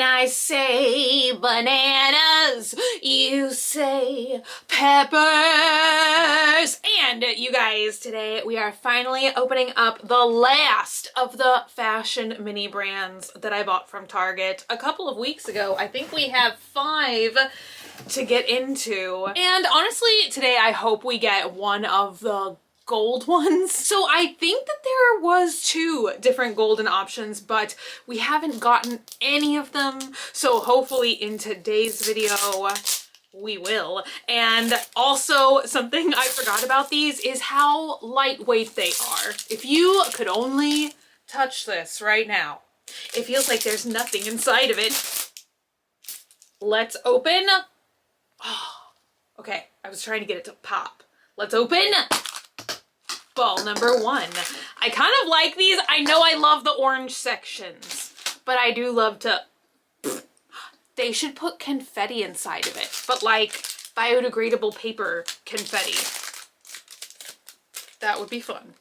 When I say bananas, you say peppers. And you guys, today we are finally opening up the last of the fashion mini brands that I bought from Target a couple of weeks ago. I think we have 5 to get into. And honestly, today I hope we get one of the gold ones. So I think that there was 2 different golden options, but we haven't gotten any of them. So hopefully in today's video, we will. And also something I forgot about these is how lightweight they are. If you could only touch this right now, it feels like there's nothing inside of it. Let's open. Oh, okay, I was trying to get it to pop. Let's open ball number 1. I kind of like these. I know I love the orange sections, but I do love to... They should put confetti inside of it, but like biodegradable paper confetti. That would be fun.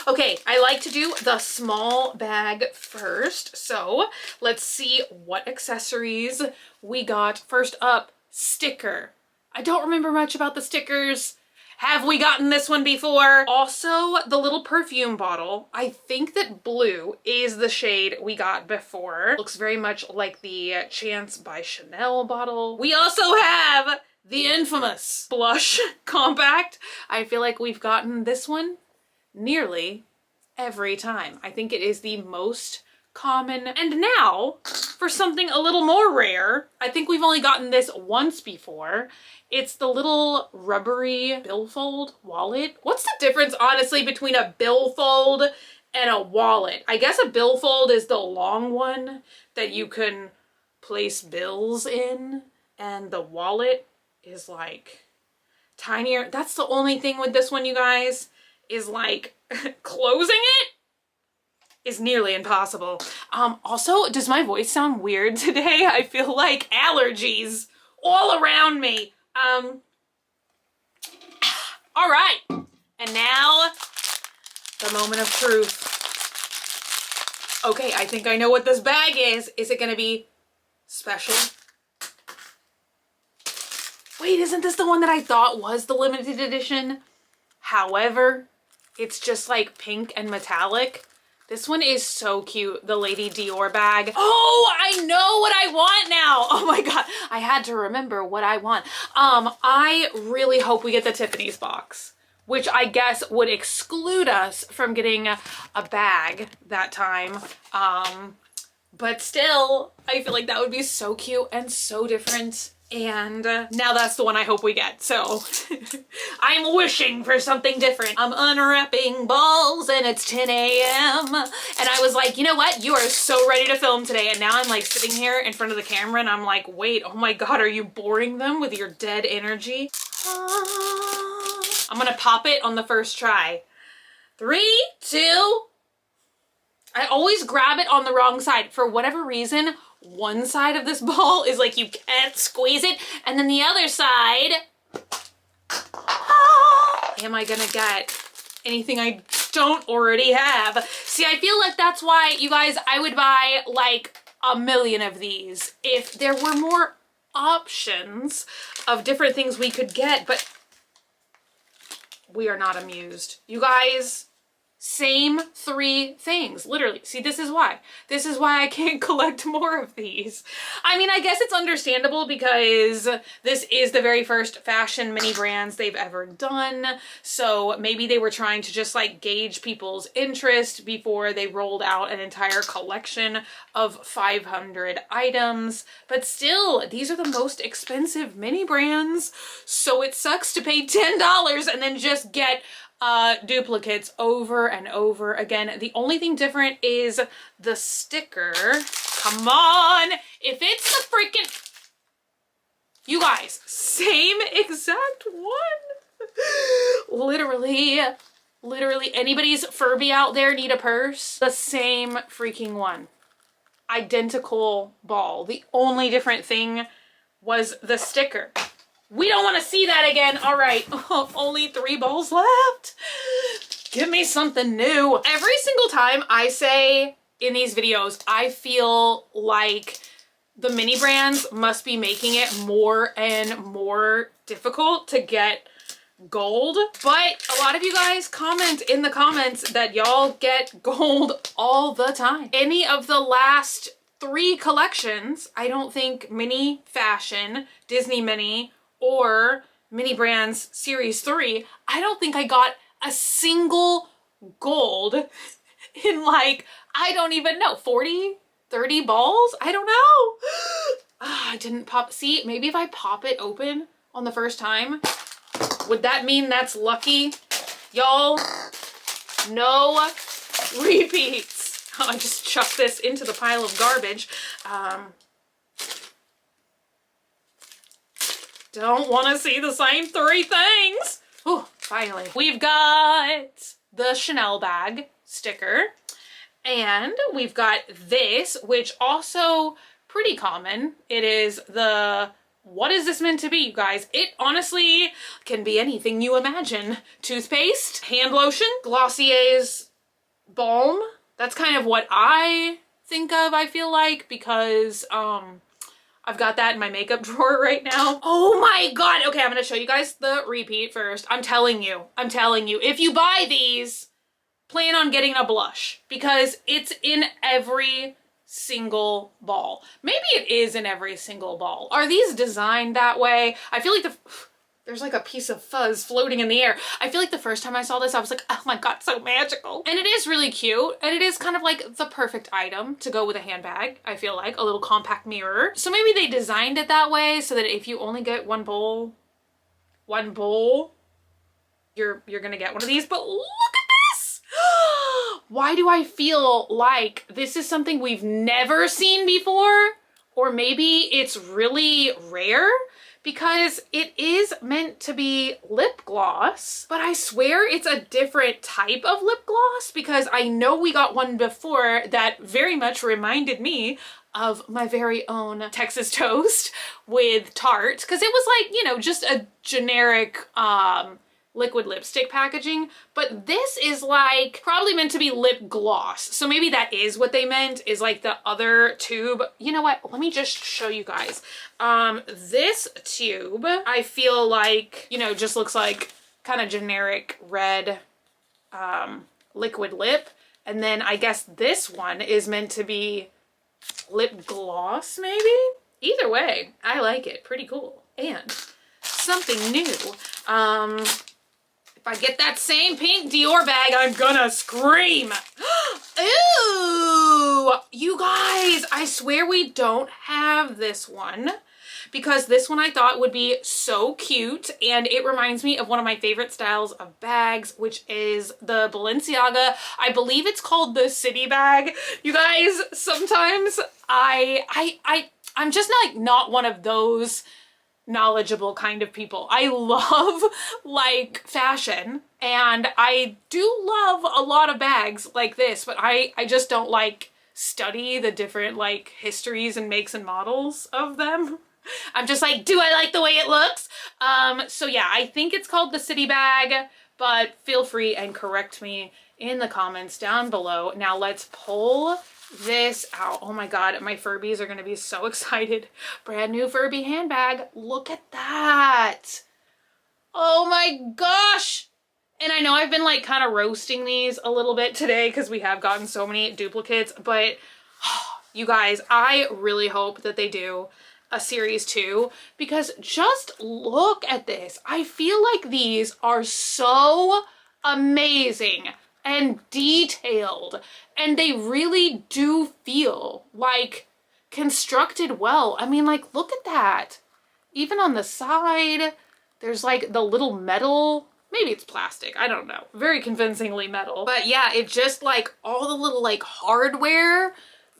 Okay, I like to do the small bag first. So let's see what accessories we got. First up, sticker. I don't remember much about the stickers. Have we gotten this one before? Also, the little perfume bottle. I think that blue is the shade we got before. Looks very much like the Chance by Chanel bottle. We also have the infamous blush compact. I feel like we've gotten this one nearly every time. I think it is the most common. And now, for something a little more rare, I think we've only gotten this once before. It's the little rubbery billfold wallet. What's the difference, honestly, between a billfold and a wallet? I guess a billfold is the long one that you can place bills in, and the wallet is like tinier. That's the only thing with this one, you guys, is like closing it is nearly impossible. Also, does my voice sound weird today? I feel like allergies all around me. All right, and now the moment of truth. Okay, I think I know what this bag is. Is it gonna be special? Wait, isn't this the one that I thought was the limited edition? However, it's just like pink and metallic. This one is so cute, the Lady Dior bag. Oh, I know what I want now. Oh my God, I had to remember what I want. I really hope we get the Tiffany's box, which I guess would exclude us from getting a bag that time. But still, I feel like that would be so cute and so different. And now that's the one I hope we get. So I'm wishing for something different. I'm unwrapping balls and it's 10 a.m. And I was like, you know what? You are so ready to film today. And now I'm like sitting here in front of the camera and I'm like, wait, oh my God, are you boring them with your dead energy? I'm gonna pop it on the first try. 3, 2. I always grab it on the wrong side. For whatever reason, one side of this ball is like you can't squeeze it, and then the other side, am I gonna get anything I don't already have? See, I feel like that's why, you guys, I would buy like 1,000,000 of these if there were more options of different things we could get, but we are not amused. You guys, same 3 things, literally. See, this is why. This is why I can't collect more of these. I mean, I guess it's understandable because this is the very first fashion mini brands they've ever done. So maybe they were trying to just like gauge people's interest before they rolled out an entire collection of 500 items. But still, these are the most expensive mini brands. So it sucks to pay $10 and then just get duplicates over and over again. The only thing different is the sticker. Come on, if it's the freaking, you guys, same exact one. Literally anybody's Furby out there need a purse? The same freaking one. Identical ball. The only different thing was the sticker. We don't want to see that again. All right, only 3 balls left. Give me something new. Every single time I say in these videos, I feel like the mini brands must be making it more and more difficult to get gold. But a lot of you guys comment in the comments that y'all get gold all the time. Any of the last 3 collections, I don't think Mini Fashion, Disney Mini, or Mini Brands Series 3, I don't think I got a single gold in like, I don't even know, 40, 30 balls? I don't know. I didn't pop, see, maybe if I pop it open on the first time, would that mean that's lucky? Y'all, no repeats. Oh, I just chucked this into the pile of garbage. Don't want to see the same 3 things. Oh, finally. We've got the Chanel bag sticker. And we've got this, which also pretty common. It is the, what is this meant to be, you guys? It honestly can be anything you imagine. Toothpaste, hand lotion, Glossier's balm. That's kind of what I think of, I feel like, because I've got that in my makeup drawer right now. Oh my God. Okay, I'm gonna show you guys the repeat first. I'm telling you, if you buy these, plan on getting a blush because it's in every single ball. Maybe it is in every single ball. Are these designed that way? I feel like there's like a piece of fuzz floating in the air. I feel like the first time I saw this, I was like, oh my God, so magical. And it is really cute. And it is kind of like the perfect item to go with a handbag. I feel like a little compact mirror. So maybe they designed it that way so that if you only get one bowl, you're gonna get one of these. But look at this. Why do I feel like this is something we've never seen before? Or maybe it's really rare? Because it is meant to be lip gloss, but I swear it's a different type of lip gloss because I know we got one before that very much reminded me of my very own Texas Toast with Tarte, because it was like, you know, just a generic liquid lipstick packaging, but this is like probably meant to be lip gloss. So maybe that is what they meant, is like the other tube. You know what? Let me just show you guys. This tube, I feel like, you know, just looks like kind of generic red liquid lip. And then I guess this one is meant to be lip gloss, maybe? Either way, I like it. Pretty cool. And something new. If I get that same pink Dior bag, I'm gonna scream. Ooh, you guys, I swear we don't have this one because this one I thought would be so cute and it reminds me of one of my favorite styles of bags, which is the Balenciaga. I believe it's called the city bag. You guys, sometimes I'm just not one of those knowledgeable kind of people. I love like fashion and I do love a lot of bags like this, but I just don't like study the different like histories and makes and models of them. I'm just like, do I like the way it looks? So yeah, I think it's called the city bag, but feel free and correct me in the comments down below. Now let's pull this out. Oh my God, my Furbies are gonna be so excited. Brand new Furby handbag. Look at that. Oh my gosh. And I know I've been like kind of roasting these a little bit today because we have gotten so many duplicates, but you guys, I really hope that they do a series 2 because just look at this. I feel like these are so amazing and detailed, and they really do feel like constructed well. I mean, like, look at that. Even on the side, there's like the little metal, maybe it's plastic, I don't know. Very convincingly metal. But yeah, it just like all the little like hardware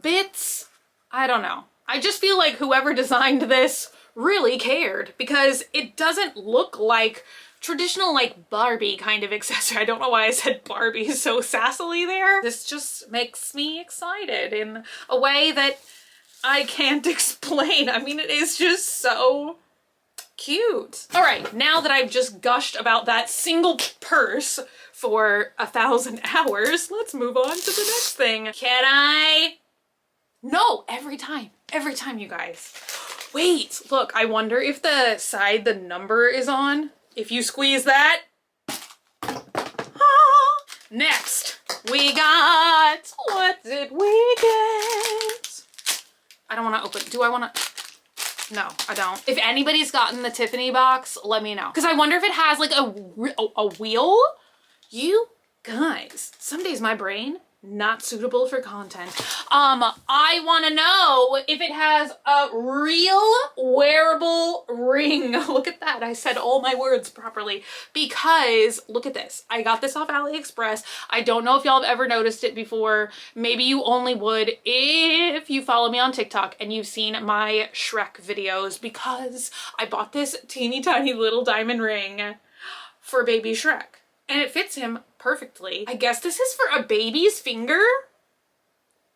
bits, I don't know. I just feel like whoever designed this really cared because it doesn't look like traditional like Barbie kind of accessory. I don't know why I said Barbie so sassily there. This just makes me excited in a way that I can't explain. I mean, it is just so Cute. All right, now that I've just gushed about that single purse for 1,000 hours, let's move on to the next thing. Can I? No, every time, you guys. Wait, look, I wonder if the side the number is on, if you squeeze that. Ah. Next, we got, what did we get? I don't want to open, do I want to? No, I don't. If anybody's gotten the Tiffany box, let me know. Because I wonder if it has like a wheel. You guys, some days my brain, not suitable for content. I want to know if it has a real wearable ring. Look at that. I said all my words properly because look at this. I got this off AliExpress. I don't know if y'all have ever noticed it before. Maybe you only would if you follow me on TikTok and you've seen my Shrek videos because I bought this teeny tiny little diamond ring for baby Shrek. And it fits him perfectly. I guess this is for a baby's finger?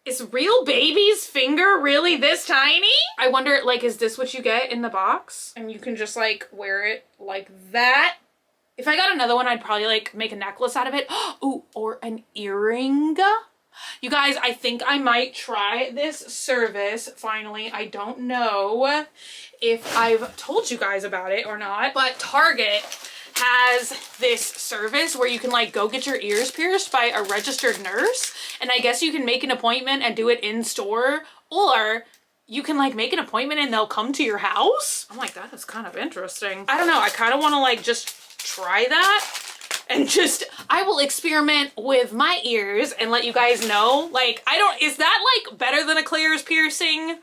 Is real baby's finger really this tiny? I wonder, like, is this what you get in the box? And you can just, like, wear it like that? If I got another one, I'd probably, like, make a necklace out of it. Ooh, or an earring. You guys, I think I might try this service finally. I don't know if I've told you guys about it or not, but Target has this service where you can like go get your ears pierced by a registered nurse, and I guess you can make an appointment and do it in store, or you can like make an appointment and they'll come to your house. I'm like, that is kind of interesting. I don't know, I kind of want to like just try that and just, I will experiment with my ears and let you guys know. Like, I don't, is that like better than a Claire's piercing?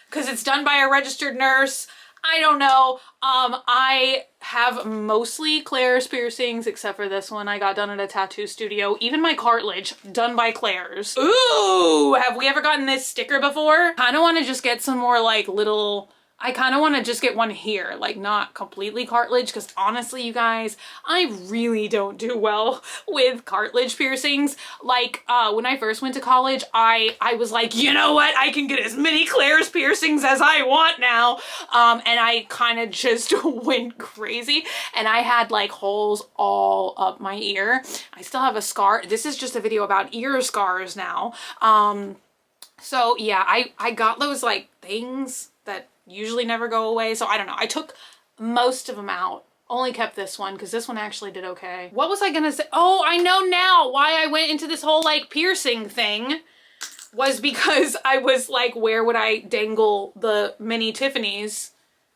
Because it's done by a registered nurse. I don't know. I have mostly Claire's piercings, except for this one I got done at a tattoo studio. Even my cartilage, done by Claire's. Ooh, have we ever gotten this sticker before? Kind of want to just get some more like little, I kind of want to just get one here, like not completely cartilage, because honestly, you guys, I really don't do well with cartilage piercings. Like when I first went to college, I was like, you know what? I can get as many Claire's piercings as I want now. And I kind of just went crazy, and I had like holes all up my ear. I still have a scar. This is just a video about ear scars now. So yeah, I got those like things that usually never go away. So I don't know. I took most of them out. Only kept this one because this one actually did okay. What was I gonna say? Oh, I know now why I went into this whole like piercing thing was because I was like, where would I dangle the mini Tiffany's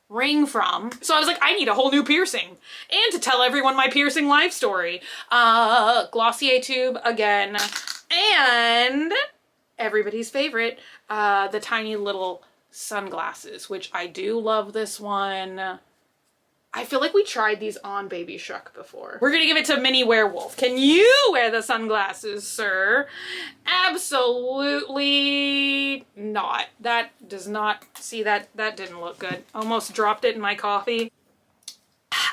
ring from? So I was like, I need a whole new piercing and to tell everyone my piercing life story. Glossier tube again, and everybody's favorite, the tiny little sunglasses, which I do love this one. I feel like we tried these on Baby Shrek before. We're gonna give it to Mini Werewolf. Can you wear the sunglasses, sir? Absolutely not. That does not, see that didn't look good. Almost dropped it in my coffee.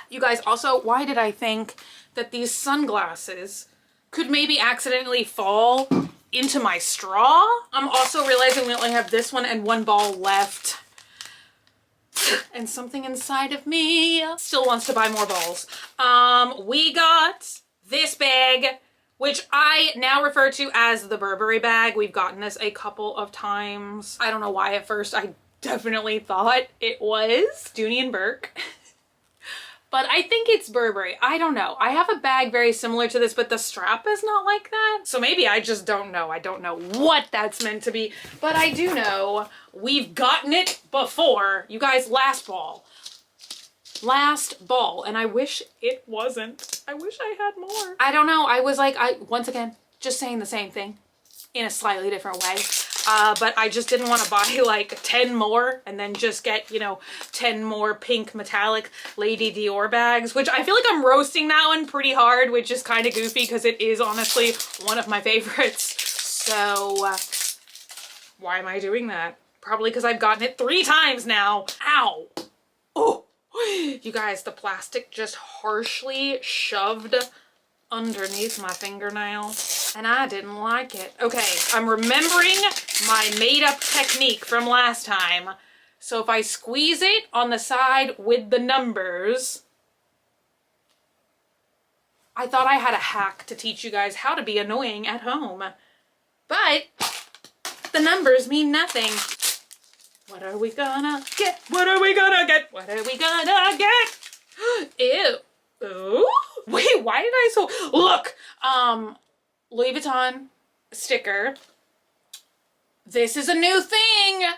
You guys, also, why did I think that these sunglasses could maybe accidentally fall into my straw? I'm also realizing we only have this one and one ball left. And something inside of me still wants to buy more balls. We got this bag, which I now refer to as the Burberry bag. We've gotten this a couple of times. I don't know why at first I definitely thought it was Dooney and Burke. But I think it's Burberry. I don't know. I have a bag very similar to this, but the strap is not like that. So maybe I just don't know. I don't know what that's meant to be, but I do know we've gotten it before. You guys, last ball, and I wish it wasn't. I wish I had more. I don't know. I was like, once again, just saying the same thing in a slightly different way. But I just didn't want to buy like 10 more and then just get, you know, 10 more pink metallic Lady Dior bags, which I feel like I'm roasting that one pretty hard, which is kind of goofy because it is honestly one of my favorites. So why am I doing that? Probably because I've gotten it 3 times now. Ow. Oh, you guys, the plastic just harshly shoved underneath my fingernail and I didn't like it. Okay, I'm remembering my made up technique from last time. So if I squeeze it on the side with the numbers, I thought I had a hack to teach you guys how to be annoying at home. But the numbers mean nothing. What are we gonna get? What are we gonna get? What are we gonna get? Ew. Ooh. Wait, why did I so... Look! Louis Vuitton sticker. This is a new thing!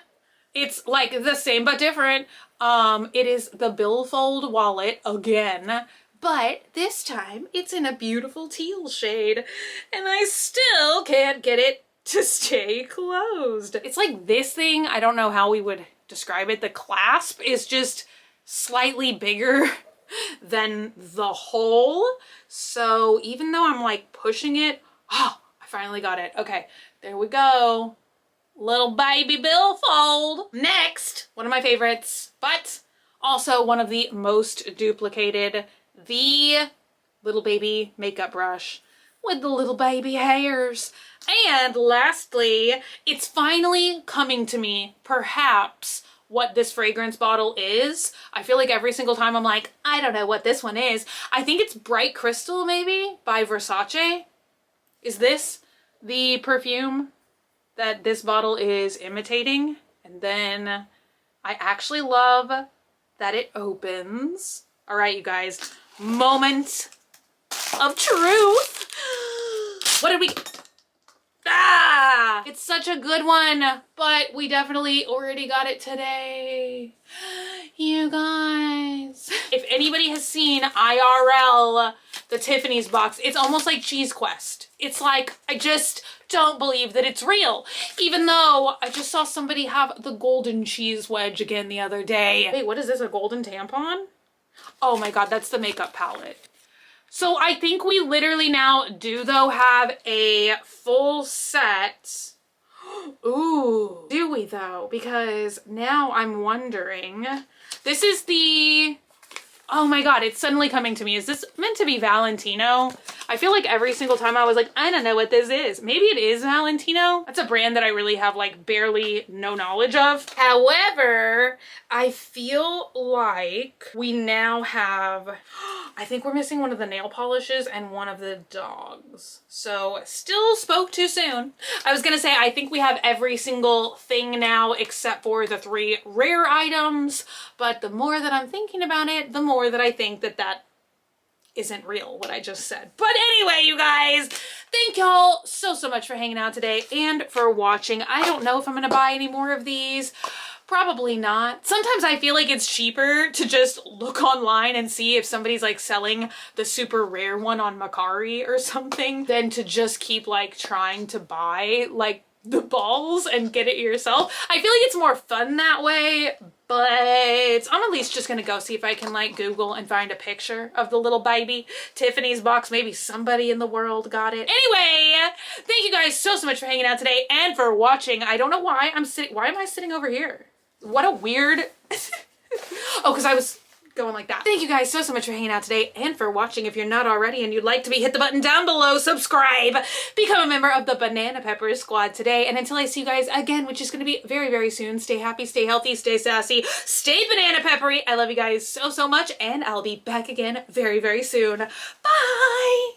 It's like the same but different. It is the billfold wallet again. But this time it's in a beautiful teal shade. And I still can't get it to stay closed. It's like this thing, I don't know how we would describe it. The clasp is just slightly bigger than the hole. So even though I'm like pushing it, oh, I finally got it. Okay, there we go. Little baby billfold. Next, one of my favorites, but also one of the most duplicated, the little baby makeup brush with the little baby hairs. And lastly, it's finally coming to me, perhaps, what this fragrance bottle is. I feel like every single time I'm like, I don't know what this one is. I think it's Bright Crystal, maybe, by Versace. Is this the perfume that this bottle is imitating? And then I actually love that it opens. All right, you guys, moment of truth. What did we... Ah! It's such a good one, but we definitely already got it today. You guys. If anybody has seen IRL, the Tiffany's box, it's almost like Cheese Quest. It's like, I just don't believe that it's real. Even though I just saw somebody have the golden cheese wedge again the other day. Wait, what is this, a golden tampon? Oh my God, that's the makeup palette. So I think we literally now do though have a full set. Ooh, do we though? Because now I'm wondering, this is the, oh my God, it's suddenly coming to me. Is this meant to be Valentino? I feel like every single time I was like, I don't know what this is. Maybe it is Valentino. That's a brand that I really have like barely no knowledge of. However, I feel like we now have, I think we're missing one of the nail polishes and one of the dogs. So still spoke too soon. I was gonna say, I think we have every single thing now except for the 3 rare items. But the more that I'm thinking about it, the more that I think that that isn't real, what I just said. But anyway, you guys, thank y'all so much for hanging out today and for watching. I don't know if I'm gonna buy any more of these. Probably not. Sometimes I feel like it's cheaper to just look online and see if somebody's like selling the super rare one on Mercari or something than to just keep like trying to buy like the balls and get it yourself. I feel like it's more fun that way, but I'm at least just gonna go see if I can like Google and find a picture of the little baby Tiffany's box. Maybe somebody in the world got it. Anyway, thank you guys so much for hanging out today and for watching. I don't know why why am I sitting over here? What a weird, oh, because I was going like that. Thank you guys so much for hanging out today and for watching. If you're not already and you'd like to be, hit the button down below, subscribe, become a member of the Banana Pepper Squad today. And until I see you guys again, which is going to be very soon, stay happy, stay healthy, stay sassy, stay banana peppery. I love you guys so much, and I'll be back again very soon. Bye.